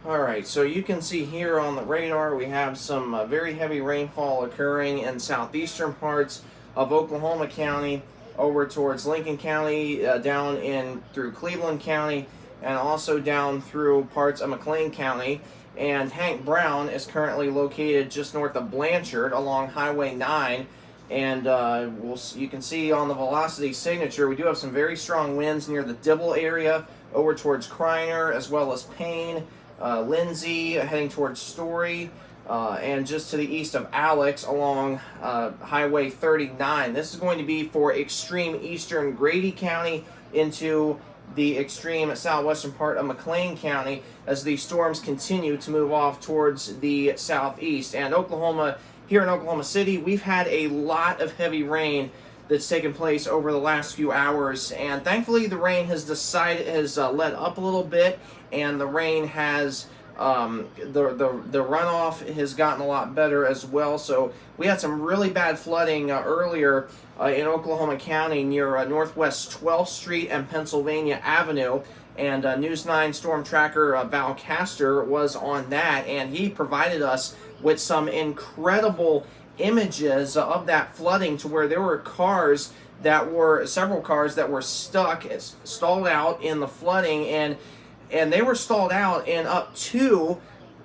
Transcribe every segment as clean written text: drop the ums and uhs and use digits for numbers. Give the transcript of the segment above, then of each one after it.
All right, so you can see here on the radar we have some very heavy rainfall occurring in southeastern parts of Oklahoma County over towards Lincoln County, down in through Cleveland County, and also down through parts of McLean County. And Hank Brown is currently located just north of Blanchard along Highway 9. And you can see on the velocity signature, we do have some very strong winds near the Dibble area over towards Kreiner, as well as Payne, Lindsay, heading towards Story, and just to the east of Alex along Highway 39. This is going to be for extreme eastern Grady County into the extreme southwestern part of McLean County as these storms continue to move off towards the southeast. And here in Oklahoma City, we've had a lot of heavy rain that's taken place over the last few hours, and thankfully the rain has let up a little bit, and the rain has the runoff has gotten a lot better as well. So we had some really bad flooding earlier in Oklahoma County near Northwest 12th Street and Pennsylvania Avenue. And News 9 storm tracker Val Castor was on that, and he provided us with some incredible images of that flooding, to where there were several cars that were stalled out in the flooding, and they were stalled out in up to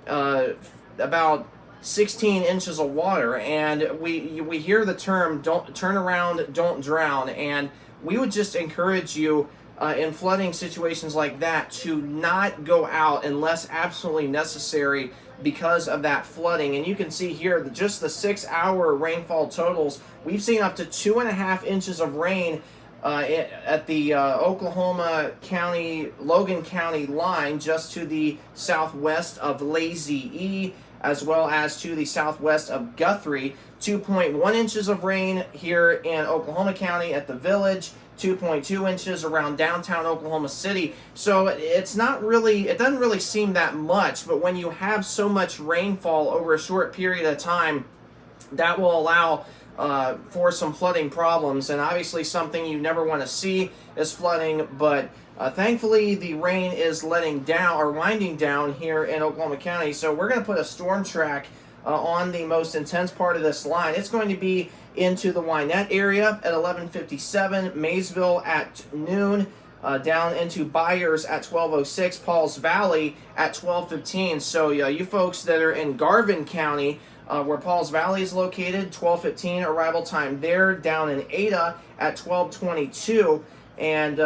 about 16 inches of water. And we hear the term "don't turn around, don't drown," and we would just encourage you in flooding situations like that to not go out unless absolutely necessary because of that flooding. And you can see here that just the 6-hour rainfall totals, we've seen up to 2.5 inches of rain at the Oklahoma County, Logan County line, just to the southwest of Lazy E, as well as to the southwest of Guthrie. 2.1 inches of rain here in Oklahoma County at the Village, 2.2 inches around downtown Oklahoma City. So it doesn't really seem that much, but when you have so much rainfall over a short period of time, that will allow for some flooding problems. And obviously something you never want to see is flooding, but thankfully the rain is winding down here in Oklahoma County. So we're going to put a storm track on the most intense part of this line. It's going to be into the Wynette area at 11:57, Maysville at noon, down into Byers at 12:06, Pauls Valley at 12:15. So you folks that are in Garvin County, where Pauls Valley is located, 12:15 arrival time there. Down in Ada at 12:22. And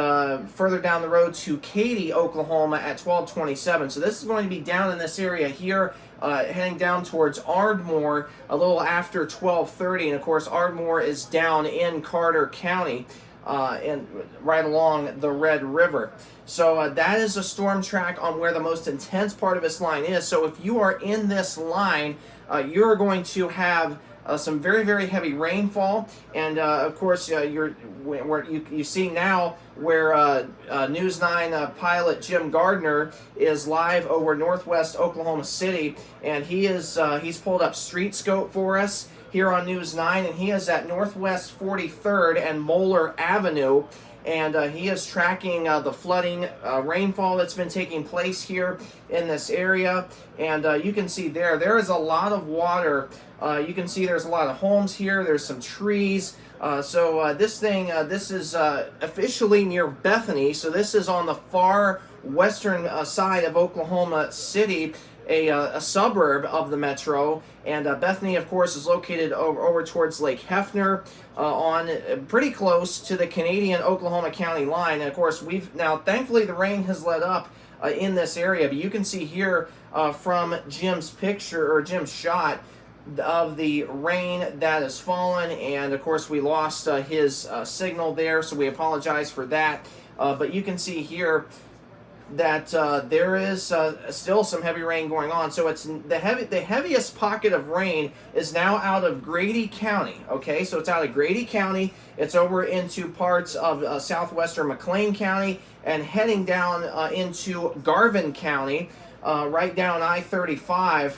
further down the road to Katy, Oklahoma at 12:27. So this is going to be down in this area here, heading down towards Ardmore a little after 12:30. And of course, Ardmore is down in Carter County, and right along the Red River. So that is a storm track on where the most intense part of this line is. So if you are in this line, you're going to have some very, very heavy rainfall, and of course you see now where News 9 pilot Jim Gardner is live over northwest Oklahoma City, and he's pulled up Street Scope for us here on News 9, and he is at Northwest 43rd and Moeller Avenue. And he is tracking the flooding rainfall that's been taking place here in this area. And you can see there is a lot of water. You can see there's a lot of homes here. There's some trees. This is officially near Bethany. So this is on the far western side of Oklahoma City, a suburb of the metro. And Bethany, of course, is located over towards Lake Hefner, on pretty close to the Canadian-Oklahoma County line. And of course, thankfully the rain has let up in this area. But you can see here from Jim's shot of the rain that has fallen. And of course, we lost his signal there, so we apologize for that. But you can see here that there is still some heavy rain going on. So it's the heaviest pocket of rain is now out of Grady County. Okay, so it's out of Grady County. It's over into parts of southwestern McLean County and heading down into Garvin County, right down I-35.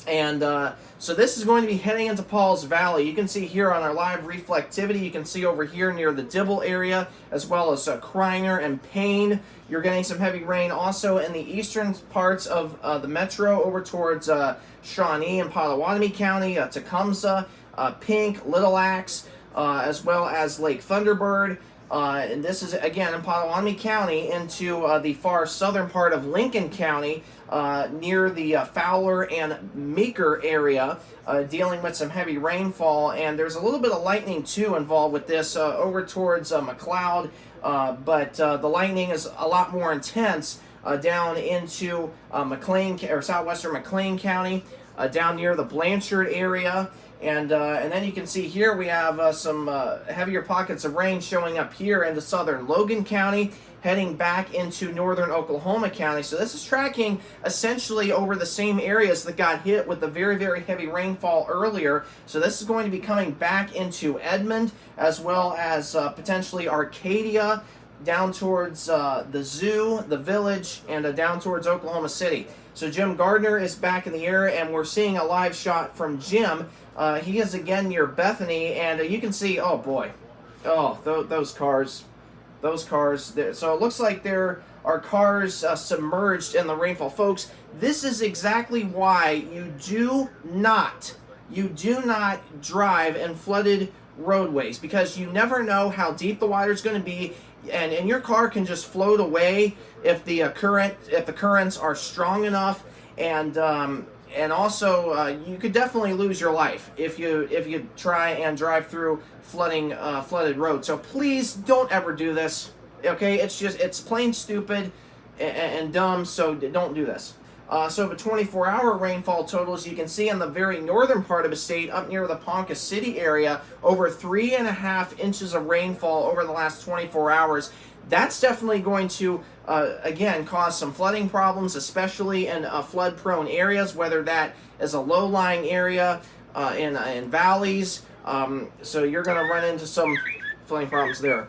And so this is going to be heading into Paul's Valley. You can see here on our live reflectivity, you can see over here near the Dibble area, as well as Kreiner and Payne. You're getting some heavy rain also in the eastern parts of the metro over towards Shawnee and Potawatomi County, Tecumseh, Pink, Little Axe, as well as Lake Thunderbird. And this is, again, in Potawatomi County into the far southern part of Lincoln County, near the Fowler and Meeker area, dealing with some heavy rainfall. And there's a little bit of lightning, too, involved with this over towards McLeod. But the lightning is a lot more intense down into McLean, or southwestern McLean County, down near the Blanchard area. And then you can see here we have some heavier pockets of rain showing up here into southern Logan County, heading back into northern Oklahoma County. So this is tracking essentially over the same areas that got hit with the very, very heavy rainfall earlier. So this is going to be coming back into Edmond, as well as potentially Arcadia, down towards the zoo, the village, and down towards Oklahoma City. So Jim Gardner is back in the air, and we're seeing a live shot from Jim. He is again near Bethany, and you can see, oh boy, oh, those cars. So it looks like there are cars submerged in the rainfall. Folks, this is exactly why you do not drive in flooded roadways, because you never know how deep the water is going to be, and your car can just float away if the currents are strong enough, and also you could definitely lose your life if you try and drive through flooded roads. So please don't ever do this. Okay, it's plain stupid and dumb. So don't do this. So the 24-hour rainfall totals, you can see in the very northern part of the state, up near the Ponca City area, over 3.5 inches of rainfall over the last 24 hours. That's definitely going to, again, cause some flooding problems, especially in flood-prone areas, whether that is a low-lying area in valleys. So you're going to run into some flooding problems there.